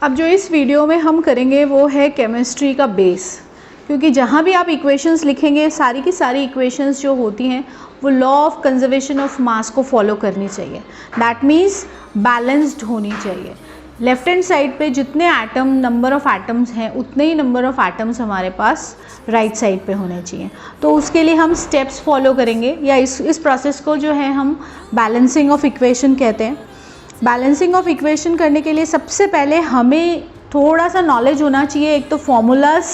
अब जो इस वीडियो में हम करेंगे वो है केमिस्ट्री का बेस, क्योंकि जहाँ भी आप इक्वेशंस लिखेंगे सारी की सारी इक्वेशंस जो होती हैं वो law of conservation of mass को फॉलो करनी चाहिए। दैट मीन्स बैलेंस्ड होनी चाहिए। लेफ्ट हैंड साइड पे जितने एटम नंबर ऑफ एटम्स हैं उतने ही नंबर ऑफ एटम्स हमारे पास राइट साइड पे होने चाहिए। तो उसके लिए हम स्टेप्स फॉलो करेंगे, या इस प्रोसेस को जो है हम बैलेंसिंग ऑफ इक्वेशन कहते हैं। बैलेंसिंग ऑफ इक्वेशन करने के लिए सबसे पहले हमें थोड़ा सा नॉलेज होना चाहिए। एक तो फॉर्मूलाज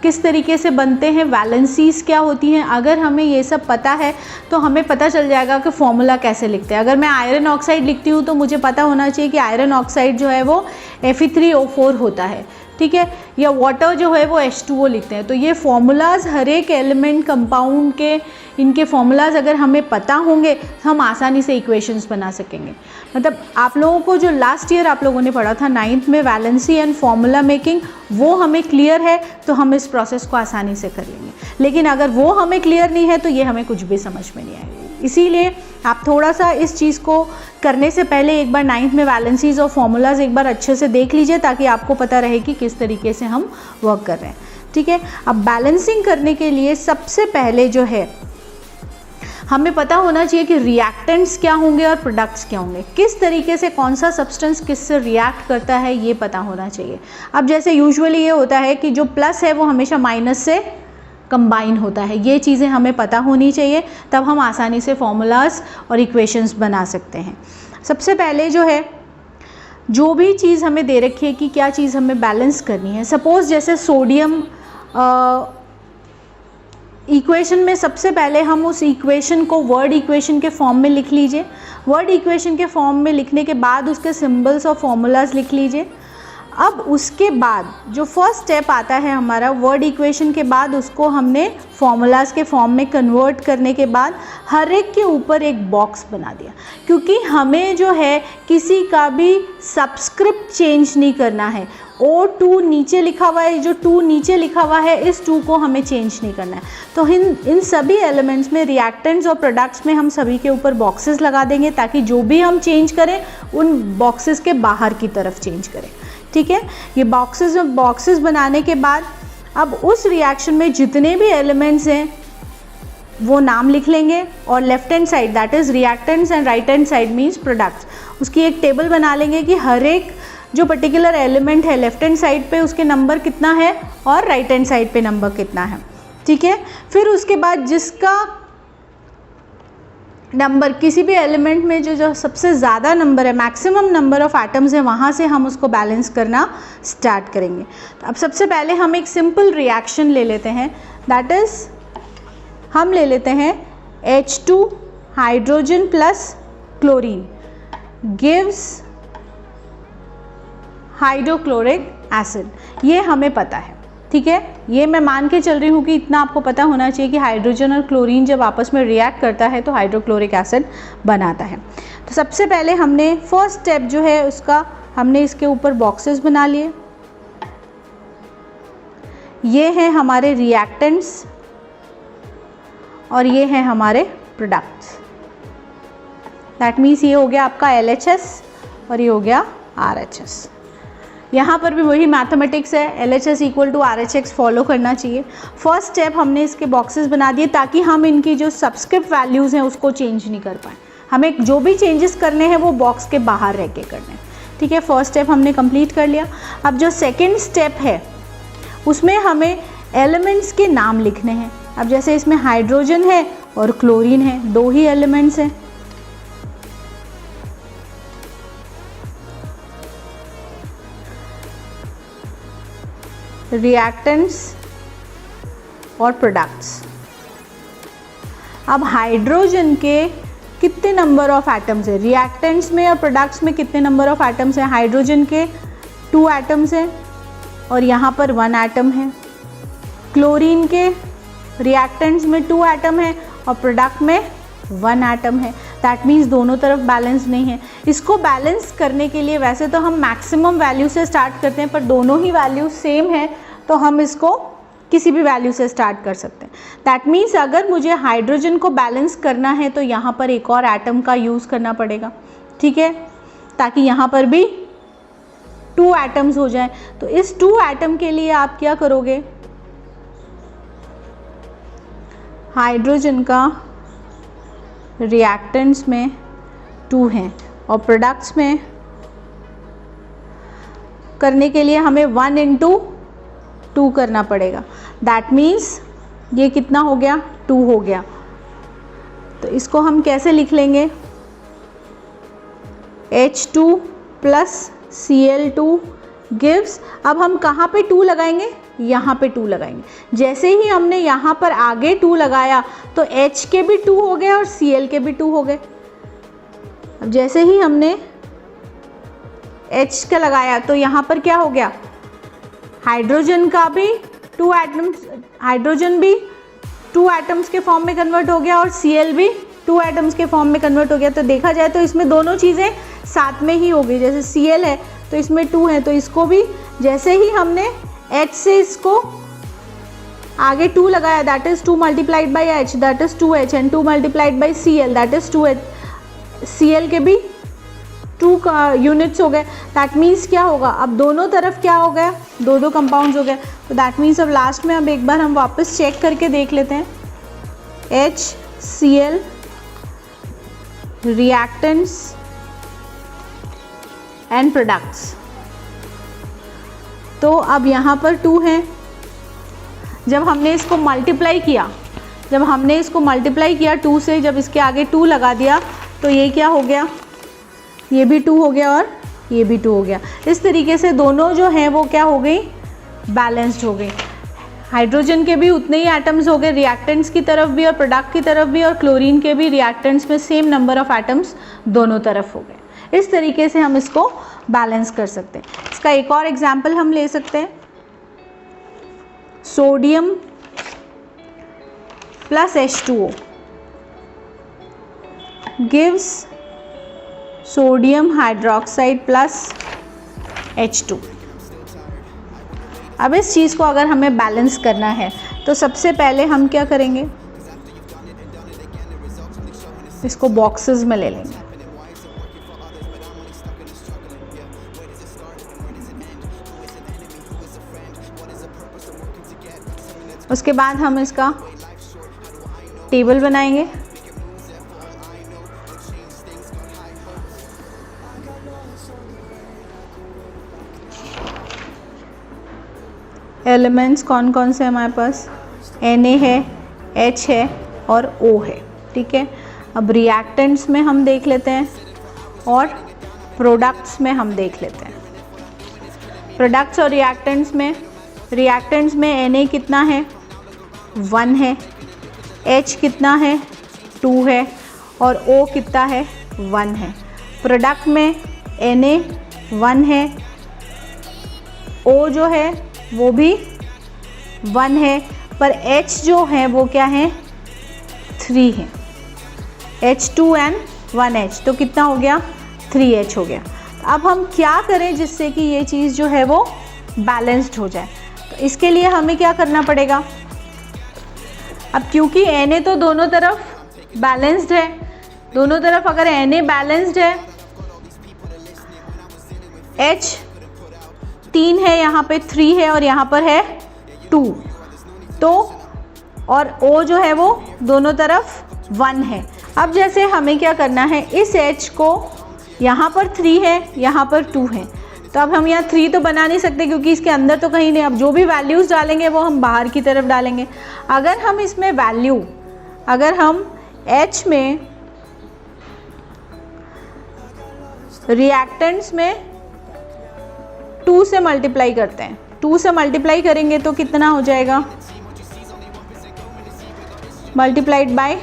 किस तरीके से बनते हैं, वैलेंसीज क्या होती हैं। अगर हमें ये सब पता है तो हमें पता चल जाएगा कि फॉर्मूला कैसे लिखते हैं। अगर मैं आयरन ऑक्साइड लिखती हूँ तो मुझे पता होना चाहिए कि आयरन ऑक्साइड जो है वो Fe3O4 होता है, ठीक है, या वाटर जो है वो H2O लिखते हैं। तो ये फॉर्मूलाज हर एक एलिमेंट कंपाउंड के, इनके फॉर्मूलाज अगर हमें पता होंगे तो हम आसानी से इक्वेशंस बना सकेंगे। मतलब आप लोगों को जो लास्ट ईयर आप लोगों ने पढ़ा था 9th में वैलेंसी एंड फॉर्मूला मेकिंग, वो हमें क्लियर है तो हम इस प्रोसेस को आसानी से कर लेंगे। लेकिन अगर वो हमें क्लियर नहीं है तो ये हमें कुछ भी समझ में नहीं आएगा। इसीलिए आप थोड़ा सा इस चीज़ को करने से पहले एक बार 9th में वैलेंसीज और फॉर्मूलाज एक बार अच्छे से देख लीजिए, ताकि आपको पता रहे कि किस तरीके से हम वर्क कर रहे हैं, ठीक है। अब बैलेंसिंग करने के लिए सबसे पहले जो है हमें पता होना चाहिए कि रिएक्टेंट्स क्या होंगे और प्रोडक्ट्स क्या होंगे। किस तरीके से कौन सा सब्सटेंस किससे रिएक्ट करता है ये पता होना चाहिए। अब जैसे यूजुअली ये होता है कि जो प्लस है वो हमेशा माइनस से कंबाइन होता है, ये चीज़ें हमें पता होनी चाहिए, तब हम आसानी से फॉर्मूलाज और इक्वेशंस बना सकते हैं। सबसे पहले जो है, जो भी चीज़ हमें दे रखी है कि क्या चीज़ हमें बैलेंस करनी है। सपोज़ जैसे सोडियम इक्वेशन में सबसे पहले हम उस इक्वेशन को वर्ड इक्वेशन के फॉर्म में लिख लीजिए। वर्ड इक्वेशन के फॉर्म में लिखने के बाद उसके सिंबल्स और फॉर्मूलाज लिख लीजिए। अब उसके बाद जो फर्स्ट स्टेप आता है हमारा वर्ड इक्वेशन के बाद, उसको हमने फॉर्मूलाज के फॉर्म में कन्वर्ट करने के बाद हर एक के ऊपर एक बॉक्स बना दिया, क्योंकि हमें जो है किसी का भी सब्सक्रिप्ट चेंज नहीं करना है। O2 नीचे लिखा हुआ है, जो 2 नीचे लिखा हुआ है इस 2 को हमें चेंज नहीं करना है। तो इन सभी एलिमेंट्स में, रिएक्टेंट्स और प्रोडक्ट्स में हम सभी के ऊपर बॉक्सेस लगा देंगे, ताकि जो भी हम चेंज करें उन बॉक्सेस के बाहर की तरफ चेंज करें, ठीक है। ये बॉक्सेस बनाने के बाद अब उस रिएक्शन में जितने भी एलिमेंट्स हैं वो नाम लिख लेंगे, और left hand side that is reactants and right hand side means products, उसकी एक टेबल बना लेंगे कि हर एक जो पर्टिकुलर एलिमेंट है लेफ्ट हैंड साइड पे उसके नंबर कितना है और राइट हैंड साइड पे नंबर कितना है, ठीक है। फिर उसके बाद जिसका नंबर किसी भी एलिमेंट में जो सबसे ज़्यादा नंबर है, मैक्सिमम नंबर ऑफ एटम्स है, वहाँ से हम उसको बैलेंस करना स्टार्ट करेंगे। तो अब सबसे पहले हम एक सिंपल रिएक्शन ले लेते हैं, दैट इज़ हम ले लेते हैं H2 hydrogen plus chlorine gives hydrochloric acid. ये हमें पता है, ठीक है। ये मैं मान के चल रही हूँ कि इतना आपको पता होना चाहिए कि हाइड्रोजन और क्लोरीन जब आपस में रिएक्ट करता है तो हाइड्रोक्लोरिक एसिड बनाता है। तो सबसे पहले हमने फर्स्ट स्टेप जो है उसका, हमने इसके ऊपर बॉक्सेस बना लिए। ये हैं हमारे रिएक्टेंट्स और ये हैं हमारे प्रोडक्ट्स। दैट मीन्स ये हो गया आपका LHS और ये हो गया RHS। यहाँ पर भी वही मैथमेटिक्स है, LHS equal to RHS follow करना चाहिए। फर्स्ट स्टेप हमने इसके बॉक्सेस बना दिए ताकि हम इनकी जो सब्सक्रिप्ट वैल्यूज़ हैं उसको चेंज नहीं कर पाएँ। हमें जो भी चेंजेस करने हैं वो बॉक्स के बाहर रह के करने हैं, ठीक है। फर्स्ट स्टेप हमने कंप्लीट कर लिया। अब जो सेकेंड स्टेप है उसमें हमें एलिमेंट्स के नाम लिखने हैं। अब जैसे इसमें हाइड्रोजन है और क्लोरीन है, 2 ही एलिमेंट्स हैं। रिएक्टेंट्स और प्रोडक्ट्स। अब हाइड्रोजन के कितने नंबर ऑफ एटम्स है, रिएक्टेंट्स में और प्रोडक्ट्स में कितने नंबर ऑफ एटम्स हैं। हाइड्रोजन के 2 एटम्स हैं और यहाँ पर 1 एटम है। क्लोरीन के रिएक्टेंट्स में 2 एटम है और प्रोडक्ट में 1 एटम है। दैट मीन्स दोनों तरफ बैलेंस नहीं है। इसको बैलेंस करने के लिए वैसे तो हम मैक्सिमम वैल्यू से स्टार्ट करते हैं, पर दोनों ही वैल्यू सेम है तो हम इसको किसी भी वैल्यू से स्टार्ट कर सकते हैं। दैट मीन्स अगर मुझे हाइड्रोजन को बैलेंस करना है तो यहाँ पर एक और एटम का यूज़ करना पड़ेगा, ठीक है, ताकि यहाँ पर भी 2 एटम्स हो जाएं। तो इस 2 एटम के लिए आप क्या करोगे, हाइड्रोजन का रिएक्टेंट्स में 2 हैं और प्रोडक्ट्स में करने के लिए हमें 1 into 2 करना पड़ेगा। दैट मीन्स ये कितना हो गया, 2 हो गया। तो इसको हम कैसे लिख लेंगे, H2 प्लस Cl2 गिव्स, अब हम कहाँ पे 2 लगाएंगे, यहाँ पे 2 लगाएंगे। जैसे ही हमने यहाँ पर आगे 2 लगाया तो H के भी 2 हो गए और Cl के भी 2 हो गए। अब जैसे ही हमने H का लगाया तो यहाँ पर क्या हो गया, हाइड्रोजन का भी 2 एटम्स, हाइड्रोजन भी 2 एटम्स के फॉर्म में कन्वर्ट हो गया और Cl भी 2 एटम्स के फॉर्म में कन्वर्ट हो गया। तो देखा जाए तो इसमें दोनों चीज़ें साथ में ही हो गई। जैसे Cl है तो इसमें 2 है, तो इसको भी जैसे ही हमने H से इसको आगे 2 लगाया, that is 2 multiplied by H, that is 2H, and 2 multiplied by Cl, that is 2H। Cl के भी 2 यूनिट्स हो गए। दैट मीन्स क्या होगा, अब दोनों तरफ क्या हो गया, 2 कंपाउंड्स हो गए। तो दैट मीन्स अब लास्ट में अब एक बार हम वापस चेक करके देख लेते हैं, HCl रिएक्टेंट्स एंड प्रोडक्ट्स। तो अब यहाँ पर 2 हैं, जब हमने इसको मल्टीप्लाई किया, 2 से, जब इसके आगे 2 लगा दिया तो ये क्या हो गया, ये भी 2 हो गया और ये भी 2 हो गया। इस तरीके से दोनों जो हैं वो क्या हो गई, बैलेंस्ड हो गई। हाइड्रोजन के भी उतने ही एटम्स हो गए रिएक्टेंट्स की तरफ भी और प्रोडक्ट की तरफ भी, और क्लोरीन के भी रिएक्टेंट्स में सेम नंबर ऑफ एटम्स दोनों तरफ हो गए। इस तरीके से हम इसको बैलेंस कर सकते हैं। इसका एक और एग्जाम्पल हम ले सकते हैं, sodium plus H2O gives sodium hydroxide plus H2। अब इस चीज़ को अगर हमें बैलेंस करना है तो सबसे पहले हम क्या करेंगे, इसको बॉक्सेस में ले लेंगे। उसके बाद हम इसका टेबल बनाएंगे। एलिमेंट्स कौन कौन से हमारे पास, Na है, H है और O है, ठीक है। अब रिएक्टेंट्स में हम देख लेते हैं और प्रोडक्ट्स में हम देख लेते हैं। प्रोडक्ट्स और रिएक्टेंट्स में Na कितना है, 1 है, H कितना है, 2 है और O कितना है, 1 है। प्रोडक्ट में Na 1 है, O जो है वो भी 1 है, पर H जो है वो क्या है, 3 है। H2 एंड 1H, तो कितना हो गया, 3H हो गया। अब हम क्या करें जिससे कि ये चीज़ जो है वो बैलेंस्ड हो जाए, तो इसके लिए हमें क्या करना पड़ेगा। अब क्योंकि Na तो दोनों तरफ बैलेंस्ड है, दोनों तरफ अगर Na बैलेंस्ड है, H 3 है, यहाँ पे 3 है और यहाँ पर है 2, तो और O जो है वो दोनों तरफ 1 है। अब जैसे हमें क्या करना है, इस H को, यहाँ पर 3 है, यहाँ पर 2 है, तो अब हम यहाँ 3 तो बना नहीं सकते क्योंकि इसके अंदर तो कहीं नहीं। अब जो भी वैल्यूज़ डालेंगे वो हम बाहर की तरफ डालेंगे। अगर हम इसमें वैल्यू, अगर हम H में रिएक्टेंट्स में 2 से मल्टीप्लाई करते हैं, 2 से मल्टीप्लाई करेंगे तो कितना हो जाएगा, मल्टीप्लाइड बाय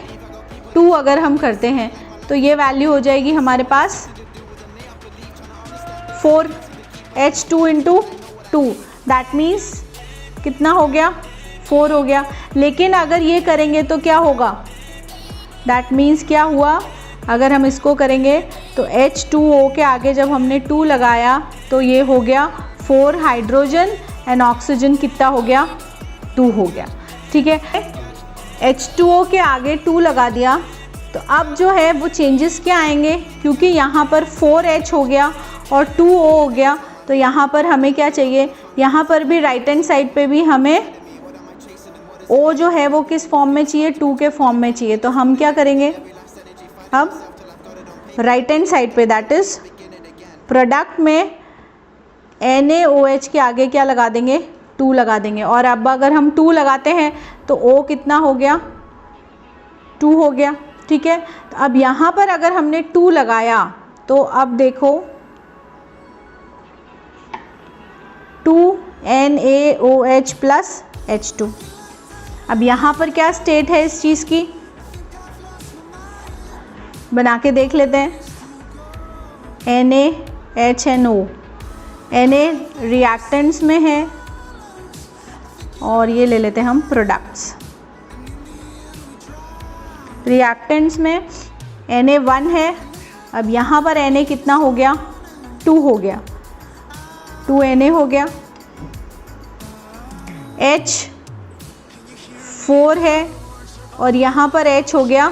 2 अगर हम करते हैं तो ये वैल्यू हो जाएगी हमारे पास 4, H2 इंटू 2, दैट मीन्स कितना हो गया, 4 हो गया। लेकिन अगर ये करेंगे तो क्या होगा, दैट मीन्स क्या हुआ, अगर हम इसको करेंगे तो H2O के आगे जब हमने 2 लगाया तो ये हो गया 4 हाइड्रोजन एंड ऑक्सीजन कितना हो गया, 2 हो गया, ठीक है। H2O के आगे 2 लगा दिया तो अब जो है वो चेंजेस क्या आएंगे, क्योंकि यहाँ पर 4H हो गया और 2O हो गया, तो यहाँ पर हमें क्या चाहिए, यहाँ पर भी राइट हैंड साइड पे भी हमें O जो है वो किस फॉर्म में चाहिए, 2 के फॉर्म में चाहिए। तो हम क्या करेंगे, अब राइट हैंड साइड पे दैट इज प्रोडक्ट में NaOH के आगे क्या लगा देंगे, 2 लगा देंगे। और अब अगर हम 2 लगाते हैं तो O कितना हो गया, 2 हो गया, ठीक है। तो अब यहाँ पर अगर हमने 2 लगाया तो अब देखो 2NaOH प्लस H2। अब यहाँ पर क्या स्टेट है इस चीज़ की, बना के देख लेते हैं। NaHNO, Na रिएक्टेंट्स में है और ये ले लेते हैं हम प्रोडक्ट्स। रिएक्टेंट्स में Na1 है, अब यहाँ पर Na कितना हो गया, 2 हो गया, 2 Na हो गया। H 4 है और यहाँ पर H हो गया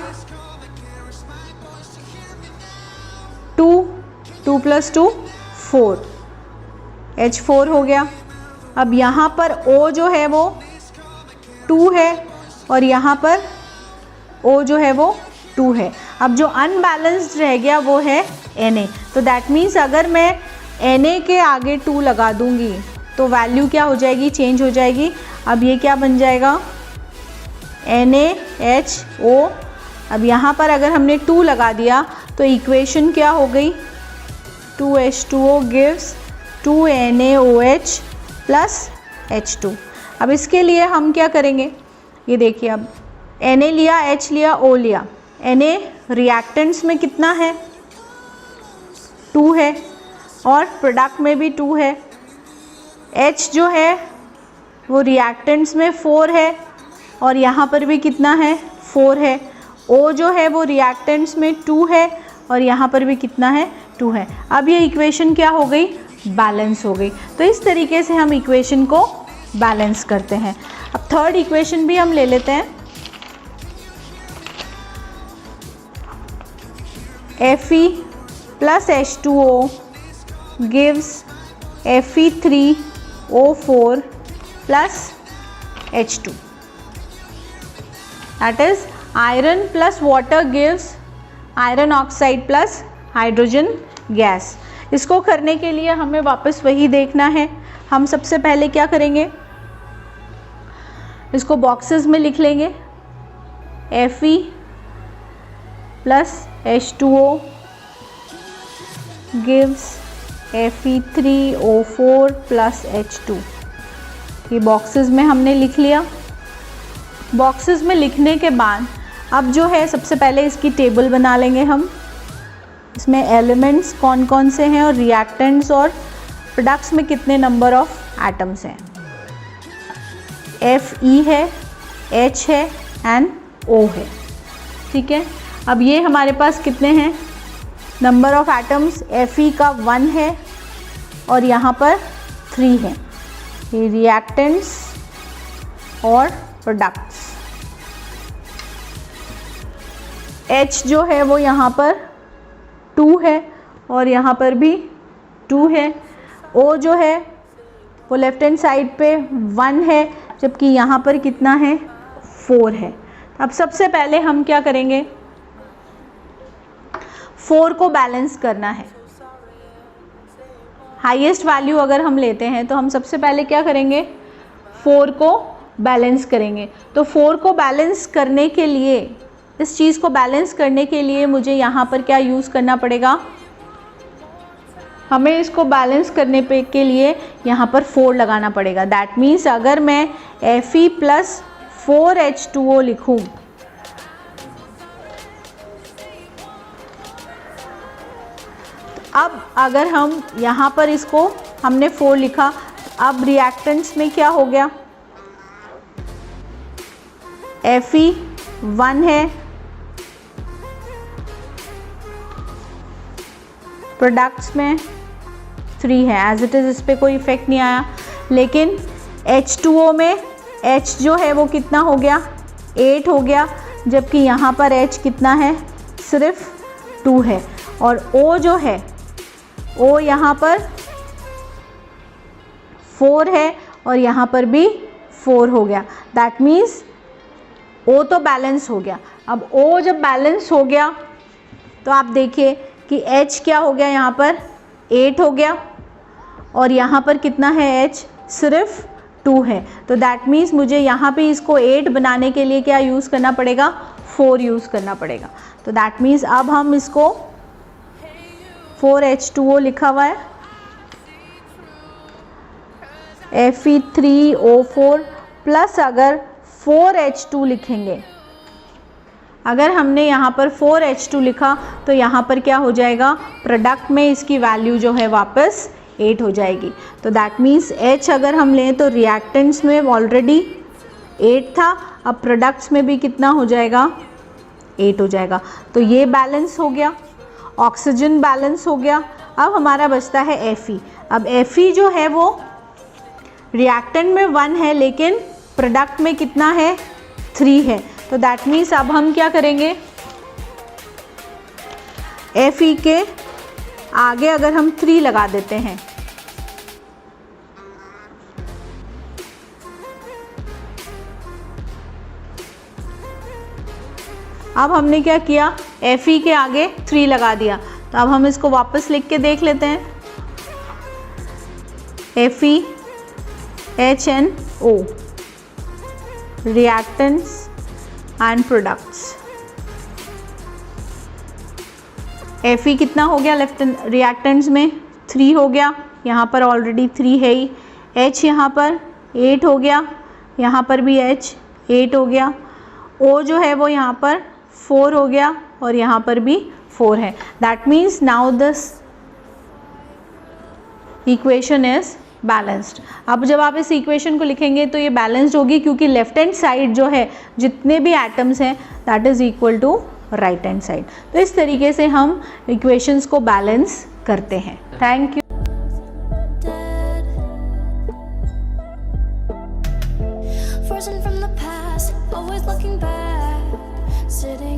2, 2 + 2 4, H4 हो गया। अब यहाँ पर O जो है वो 2 है और यहाँ पर O जो है वो 2 है। अब जो अनबैलेंस्ड रह गया वो है Na। तो दैट मीन्स अगर मैं Na के आगे 2 लगा दूंगी तो वैल्यू क्या हो जाएगी, चेंज हो जाएगी। अब ये क्या बन जाएगा, NaHO। अब यहाँ पर अगर हमने 2 लगा दिया तो इक्वेशन क्या हो गई, 2H2O gives 2NaOH plus H2। अब इसके लिए हम क्या करेंगे, ये देखिए, अब Na लिया, H लिया, O लिया। Na रिएक्टेंट्स में कितना है, 2 है और प्रोडक्ट में भी 2 है। H जो है वो रिएक्टेंट्स में 4 है और यहाँ पर भी कितना है, 4 है। O जो है वो रिएक्टेंट्स में 2 है और यहाँ पर भी कितना है, 2 है। अब ये इक्वेशन क्या हो गई, बैलेंस हो गई। तो इस तरीके से हम इक्वेशन को बैलेंस करते हैं। अब थर्ड इक्वेशन भी हम ले लेते हैं। Fe plus H2O gives Fe3O4 plus H2, that is iron plus water gives iron oxide plus hydrogen gas. इसको करने के लिए हमें वापस वही देखना है। हम सबसे पहले क्या करेंगे, इसको बॉक्सेस में लिख लेंगे। Fe plus H2O gives Fe3O4 plus H2। ये बॉक्सेस में हमने लिख लिया। बॉक्सेस में लिखने के बाद अब जो है सबसे पहले इसकी टेबल बना लेंगे हम। इसमें एलिमेंट्स कौन कौन से हैं और रिएक्टेंट्स और प्रोडक्ट्स में कितने नंबर ऑफ एटम्स हैं। Fe है, H है एंड O है, ठीक है। अब ये हमारे पास कितने हैं, नंबर ऑफ एटम्स Fe का 1 है और यहाँ पर 3 है। ये रिएक्टेंट्स और प्रोडक्ट्स। H जो है वो यहाँ पर 2 है और यहाँ पर भी 2 है। O जो है वो लेफ्ट हैंड साइड पे 1 है जबकि यहाँ पर कितना है, 4 है। अब सबसे पहले हम क्या करेंगे, 4 को बैलेंस करना है। हाईएस्ट वैल्यू अगर हम लेते हैं तो हम सबसे पहले क्या करेंगे, 4 को बैलेंस करेंगे। तो 4 को बैलेंस करने के लिए, इस चीज़ को बैलेंस करने के लिए मुझे यहाँ पर क्या यूज़ करना पड़ेगा, हमें इसको बैलेंस करने के लिए यहाँ पर 4 लगाना पड़ेगा। दैट मीन्स अगर मैं Fe प्लस 4H2O लिखूँ अब अगर हम यहाँ पर इसको हमने 4 लिखा, अब रिएक्टेंट्स में क्या हो गया, Fe 1 है, प्रोडक्ट्स में 3 है। एज इट इज़ इस पर कोई इफेक्ट नहीं आया। लेकिन H2O में H जो है वो कितना हो गया, 8 हो गया, जबकि यहाँ पर H कितना है, सिर्फ 2 है। और O जो है, O यहाँ पर 4 है और यहाँ पर भी 4 हो गया। दैट मीन्स O तो बैलेंस हो गया। अब O जब बैलेंस हो गया तो आप देखिए कि H क्या हो गया, यहाँ पर 8 हो गया और यहाँ पर कितना है H, सिर्फ 2 है। तो दैट मीन्स मुझे यहाँ पे इसको 8 बनाने के लिए क्या यूज़ करना पड़ेगा, 4 यूज़ करना पड़ेगा। तो दैट मीन्स अब हम इसको 4H2O लिखा हुआ है, Fe3O4 प्लस अगर 4H2 लिखेंगे, अगर हमने यहाँ पर 4H2 लिखा तो यहाँ पर क्या हो जाएगा, प्रोडक्ट में इसकी वैल्यू जो है वापस 8 हो जाएगी। तो दैट मीन्स H अगर हम लें तो रिएक्टेंट्स में ऑलरेडी 8 था, अब प्रोडक्ट्स में भी कितना हो जाएगा, 8 हो जाएगा। तो ये बैलेंस हो गया, ऑक्सीजन बैलेंस हो गया। अब हमारा बचता है Fe। अब Fe जो है वो रिएक्टेंट में 1 है लेकिन प्रोडक्ट में कितना है, 3 है। तो दैट मीन्स अब हम क्या करेंगे, Fe के आगे अगर हम 3 लगा देते हैं, अब हमने क्या किया, Fe के आगे 3 लगा दिया। तो अब हम इसको वापस लिख के देख लेते हैं, FeHNO reactants and products। Fe कितना हो गया, लेफ्ट रिएक्टेंट्स में 3 हो गया, यहाँ पर ऑलरेडी 3 है ही। H यहाँ पर 8 हो गया, यहाँ पर भी H 8 हो गया। O जो है वो यहाँ पर 4 हो गया और यहाँ पर भी 4 है। That means now this equation is balanced. अब जब आप इस इक्वेशन को लिखेंगे तो ये बैलेंस्ड होगी, क्योंकि लेफ्ट हैंड साइड जो है जितने भी एटम्स हैं that is equal to right hand side. तो इस तरीके से हम इक्वेशंस को बैलेंस करते हैं। Thank you. Frozen from the past, always looking back, sitting